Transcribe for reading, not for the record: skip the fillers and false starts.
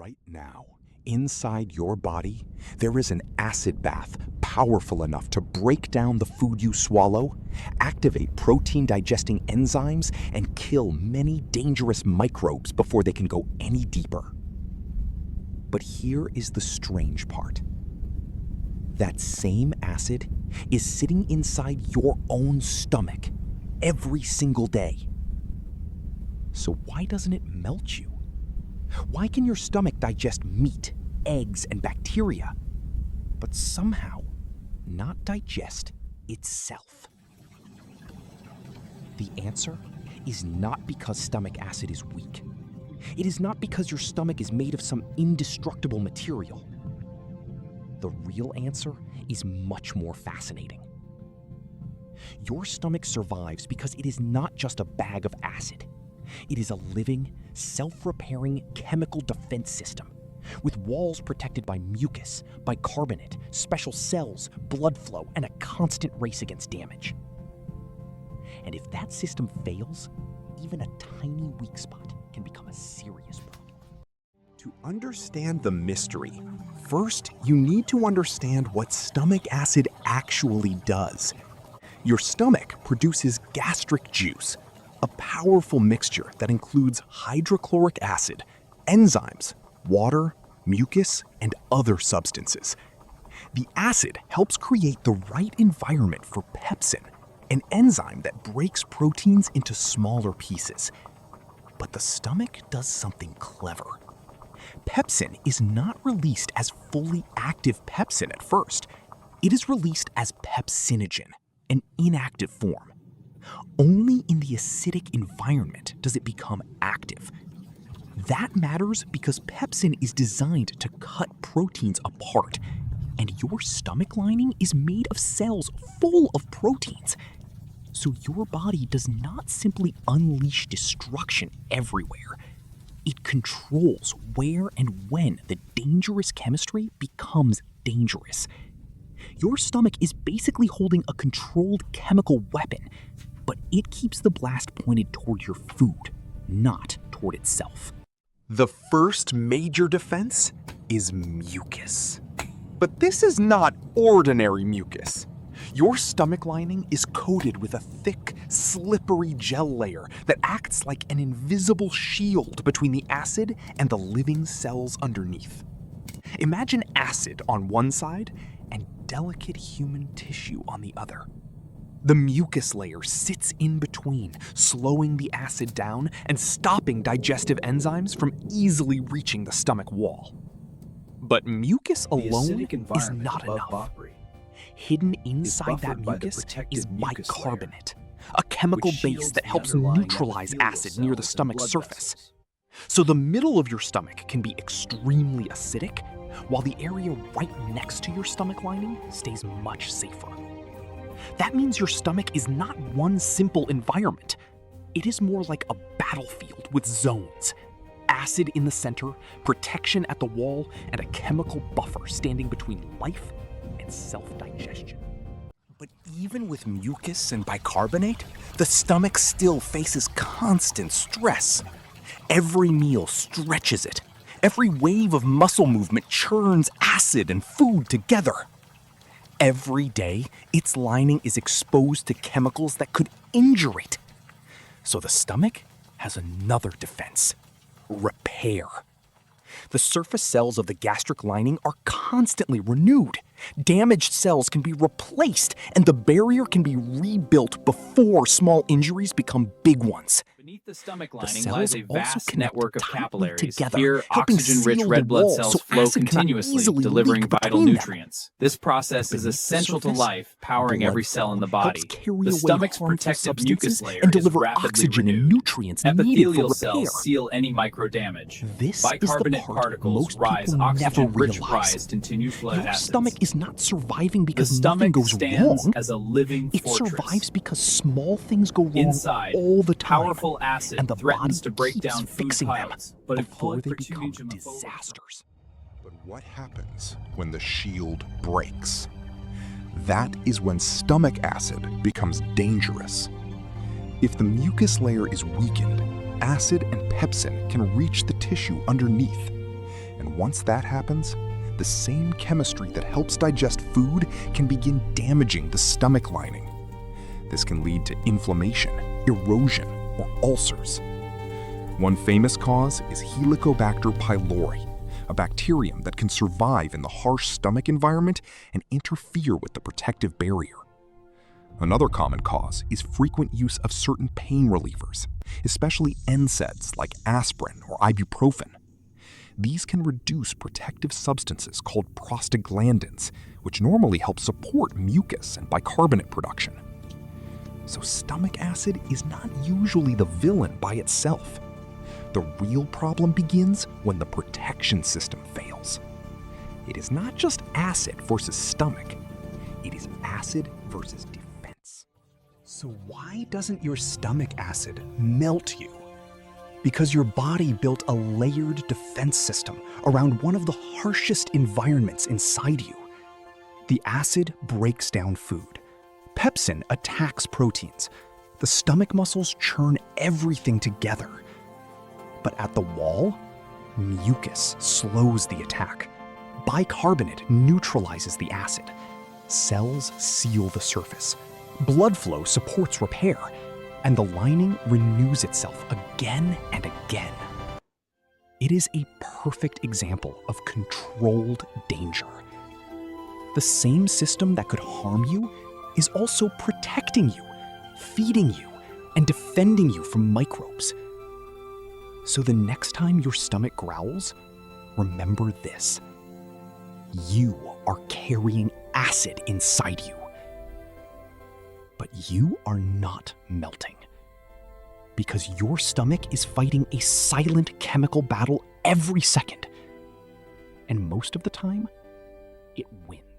Right now, inside your body, there is an acid bath powerful enough to break down the food you swallow, activate protein-digesting enzymes, and kill many dangerous microbes before they can go any deeper. But here is the strange part. That same acid is sitting inside your own stomach every single day. So why doesn't it melt you? Why can your stomach digest meat, eggs, and bacteria, but somehow not digest itself? The answer is not because stomach acid is weak. It is not because your stomach is made of some indestructible material. The real answer is much more fascinating. Your stomach survives because it is not just a bag of acid. It is a living, self-repairing chemical defense system with walls protected by mucus, bicarbonate, special cells, blood flow, and a constant race against damage. And if that system fails, even a tiny weak spot can become a serious problem. To understand the mystery, first you need to understand what stomach acid actually does. Your stomach produces gastric juice, a powerful mixture that includes hydrochloric acid, enzymes, water, mucus, and other substances. The acid helps create the right environment for pepsin, an enzyme that breaks proteins into smaller pieces. But the stomach does something clever. Pepsin is not released as fully active pepsin at first. It is released as pepsinogen, an inactive form. Only in the acidic environment does it become active. That matters because pepsin is designed to cut proteins apart, and your stomach lining is made of cells full of proteins. So your body does not simply unleash destruction everywhere. It controls where and when the dangerous chemistry becomes dangerous. Your stomach is basically holding a controlled chemical weapon, but it keeps the blast pointed toward your food, not toward itself. The first major defense is mucus. But this is not ordinary mucus. Your stomach lining is coated with a thick, slippery gel layer that acts like an invisible shield between the acid and the living cells underneath. Imagine acid on one side and delicate human tissue on the other. The mucus layer sits in between, slowing the acid down and stopping digestive enzymes from easily reaching the stomach wall. But mucus alone is not enough. Hidden inside that mucus is bicarbonate, a chemical base that helps neutralize acid near the stomach's surface. So the middle of your stomach can be extremely acidic, while the area right next to your stomach lining stays much safer. That means your stomach is not one simple environment. It is more like a battlefield with zones. Acid in the center, protection at the wall, and a chemical buffer standing between life and self-digestion. But even with mucus and bicarbonate, the stomach still faces constant stress. Every meal stretches it. Every wave of muscle movement churns acid and food together. Every day, its lining is exposed to chemicals that could injure it. So the stomach has another defense: repair. The surface cells of the gastric lining are constantly renewed. Damaged cells can be replaced, and the barrier can be rebuilt before small injuries become big ones. Beneath the stomach The lining cells lies a also vast connect network of tightly capillaries. together, Here, helping oxygen-rich seal red the blood wall cells so flow acid cannot continuously, easily delivering leak vital between them. nutrients. This process is Beneath the essential to surface, life, powering blood every cell in the flow helps body. carry The away stomach's harmful protective mucus substances layer and is deliver rapidly oxygen and renewed. nutrients needed for Epithelial repair. cells seal any microdamage. This Bicarbonate is the part particles most rise people never oxygen-rich realize. rise into new blood Your acids. stomach is not surviving The because nothing stomach goes stands wrong. as a living It fortress. survives because small things go wrong Inside, all the time, powerful acid and the threatens body to break keeps down food fixing them piles, but if before they proliferative become germaphobe- disasters. But what happens when the shield breaks? That is when stomach acid becomes dangerous. If the mucus layer is weakened, acid and pepsin can reach the tissue underneath. And once that happens, the same chemistry that helps digest food can begin damaging the stomach lining. This can lead to inflammation, erosion, or ulcers. One famous cause is Helicobacter pylori, a bacterium that can survive in the harsh stomach environment and interfere with the protective barrier. Another common cause is frequent use of certain pain relievers, especially NSAIDs like aspirin or ibuprofen. These can reduce protective substances called prostaglandins, which normally help support mucus and bicarbonate production. So stomach acid is not usually the villain by itself. The real problem begins when the protection system fails. It is not just acid versus stomach, it is acid versus defense. So why doesn't your stomach acid melt you? Because your body built a layered defense system around one of the harshest environments inside you. The acid breaks down food. Pepsin attacks proteins. The stomach muscles churn everything together. But at the wall, mucus slows the attack. Bicarbonate neutralizes the acid. Cells seal the surface. Blood flow supports repair. And the lining renews itself again and again. It is a perfect example of controlled danger. The same system that could harm you is also protecting you, feeding you, and defending you from microbes. So the next time your stomach growls, remember this. You are carrying acid inside you. But you are not melting. Because your stomach is fighting a silent chemical battle every second. And most of the time, it wins.